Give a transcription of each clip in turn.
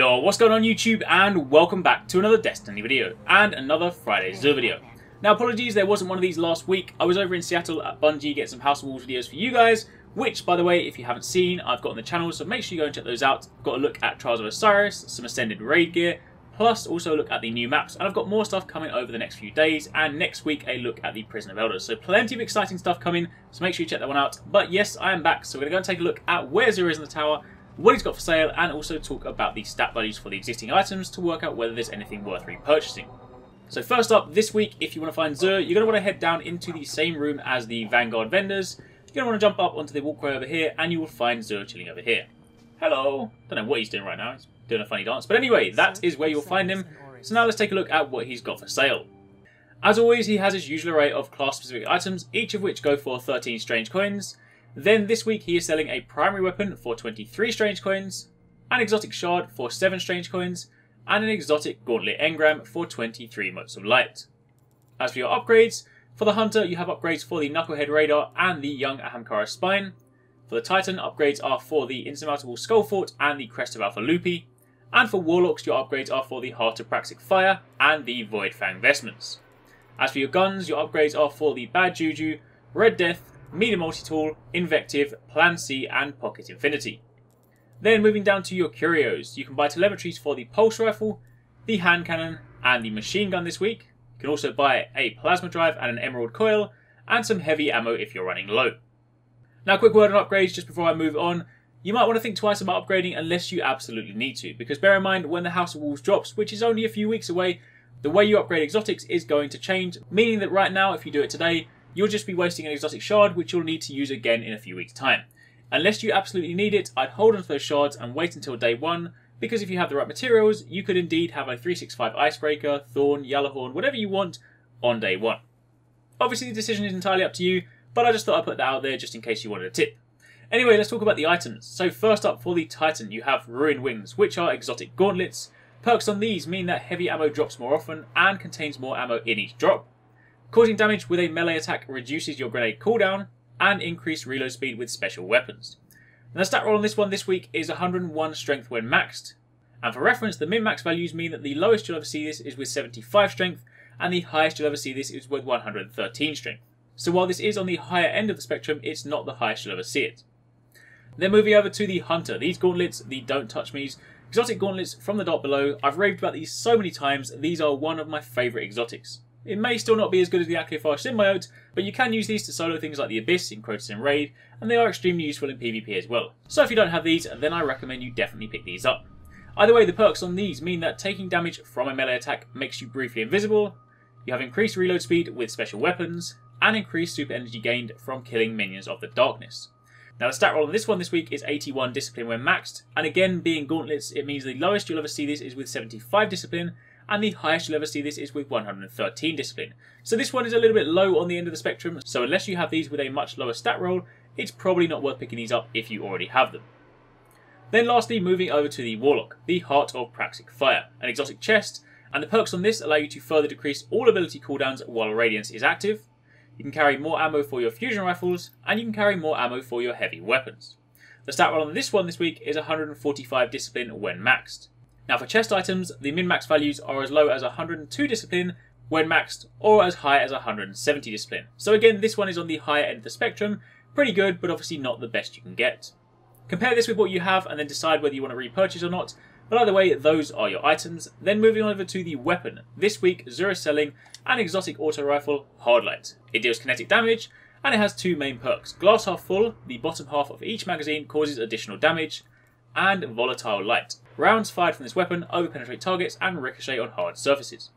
Yo, what's going on YouTube, and welcome back to another Destiny video, and another Friday Xur video. Now apologies, there wasn't one of these last week. I was over in Seattle at Bungie getting some House of Wolves videos for you guys, which, by the way, if you haven't seen, I've got on the channel, so make sure you go and check those out. I've got a look at Trials of Osiris, some Ascended raid gear, plus also a look at the new maps, and I've got more stuff coming over the next few days, and next week a look at the Prison of Elders. So plenty of exciting stuff coming, so make sure you check that one out. But yes, I am back, so we're going to go and take a look at where Xur is in the tower, what he's got for sale, and also talk about the stat values for the existing items to work out whether there's anything worth repurchasing. So first up, this week, if you want to find Xur, you're going to want to head down into the same room as the Vanguard vendors. You're going to want to jump up onto the walkway over here, and you will find Xur chilling over here. Hello! Don't know what he's doing right now, he's doing a funny dance. But anyway, that is where you'll find him. So now let's take a look at what he's got for sale. As always, he has his usual array of class-specific items, each of which go for 13 strange coins. Then this week he is selling a primary weapon for 23 strange coins, an exotic shard for 7 strange coins, and an exotic gauntlet engram for 23 motes of light. As for your upgrades, for the hunter you have upgrades for the knucklehead radar and the young Ahamkara spine. For the titan, upgrades are for the insurmountable skull fort and the crest of Alpha Lupi. And for warlocks, your upgrades are for the heart of Praxic fire and the void fang vestments. As for your guns, your upgrades are for the bad juju, red death, medium multi-tool, invective, plan C, and pocket infinity. Then moving down to your curios, you can buy telemetries for the pulse rifle, the hand cannon, and the machine gun this week. You can also buy a plasma drive and an emerald coil, and some heavy ammo if you're running low. Now, quick word on upgrades just before I move on. You might want to think twice about upgrading unless you absolutely need to, because bear in mind when the House of Wolves drops, which is only a few weeks away, the way you upgrade exotics is going to change, meaning that right now if you do it today, you'll just be wasting an exotic shard which you'll need to use again in a few weeks' time. Unless you absolutely need it, I'd hold on to those shards and wait until day 1, because if you have the right materials, you could indeed have a 365 Icebreaker, Thorn, Yellowhorn, whatever you want on day 1. Obviously the decision is entirely up to you, but I just thought I'd put that out there just in case you wanted a tip. Anyway, let's talk about the items. So first up for the Titan, you have Ruin Wings, which are exotic gauntlets. Perks on these mean that heavy ammo drops more often and contains more ammo in each drop. Causing damage with a melee attack reduces your grenade cooldown, and increased reload speed with special weapons. And the stat roll on this one this week is 101 strength when maxed. And for reference, the min-max values mean that the lowest you'll ever see this is with 75 strength, and the highest you'll ever see this is with 113 strength. So while this is on the higher end of the spectrum, it's not the highest you'll ever see it. Then moving over to the Hunter. These gauntlets, the Don't Touch Me's, exotic gauntlets from the dot below. I've raved about these so many times, these are one of my favourite exotics. It may still not be as good as the Akhlifar Symbiote, but you can use these to solo things like the Abyss in Crotus and Raid, and they are extremely useful in PvP as well. So if you don't have these, then I recommend you definitely pick these up. Either way, the perks on these mean that taking damage from a melee attack makes you briefly invisible, you have increased reload speed with special weapons, and increased super energy gained from killing minions of the darkness. Now the stat roll on this one this week is 81 discipline when maxed, and again being gauntlets, it means the lowest you'll ever see this is with 75 discipline, and the highest you'll ever see this is with 113 discipline. So this one is a little bit low on the end of the spectrum, so unless you have these with a much lower stat roll, it's probably not worth picking these up if you already have them. Then lastly, moving over to the Warlock, the Heart of Praxic Fire, an exotic chest, and the perks on this allow you to further decrease all ability cooldowns while Radiance is active. You can carry more ammo for your fusion rifles, and you can carry more ammo for your heavy weapons. The stat roll on this one this week is 145 discipline when maxed. Now for chest items, the min-max values are as low as 102 discipline when maxed, or as high as 170 discipline. So again, this one is on the higher end of the spectrum, pretty good, but obviously not the best you can get. Compare this with what you have and then decide whether you want to repurchase or not, but either way, those are your items. Then moving on over to the weapon. This week, Xur is selling an exotic auto rifle, Hardlight. It deals kinetic damage, and it has 2 main perks. Glass half full, the bottom half of each magazine causes additional damage, and volatile light. Rounds fired from this weapon overpenetrate targets and ricochet on hard surfaces.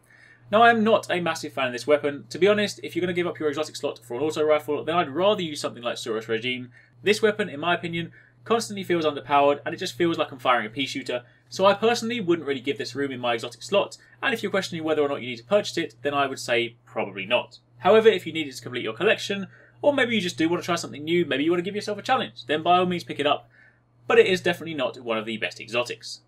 Now I am not a massive fan of this weapon. To be honest, if you're going to give up your exotic slot for an auto rifle, then I'd rather use something like Xur's Regime. This weapon, in my opinion, constantly feels underpowered, and it just feels like I'm firing a pea shooter, so I personally wouldn't really give this room in my exotic slot, and if you're questioning whether or not you need to purchase it, then I would say probably not. However, if you need it to complete your collection, or maybe you just do want to try something new, maybe you want to give yourself a challenge, then by all means pick it up, but it is definitely not one of the best exotics.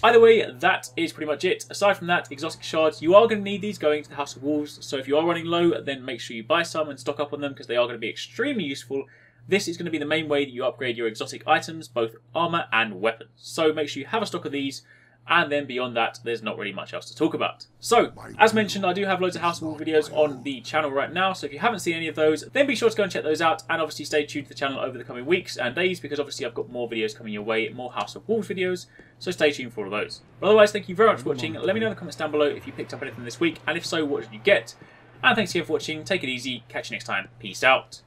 Either way, that is pretty much it. Aside from that, exotic shards, you are going to need these going to the House of Wolves, so if you are running low, then make sure you buy some and stock up on them because they are going to be extremely useful. This is going to be the main way that you upgrade your exotic items, both armour and weapons. So make sure you have a stock of these, And then beyond that, there's not really much else to talk about. So, as mentioned, I do have loads of House of Wolves videos on the channel right now, so if you haven't seen any of those, then be sure to go and check those out, and obviously stay tuned to the channel over the coming weeks and days, because obviously I've got more videos coming your way, more House of Wolves videos, so stay tuned for all of those. But otherwise, thank you very much for watching. Let me know in the comments down below if you picked up anything this week, and if so, what did you get? And thanks again for watching, take it easy, catch you next time, peace out.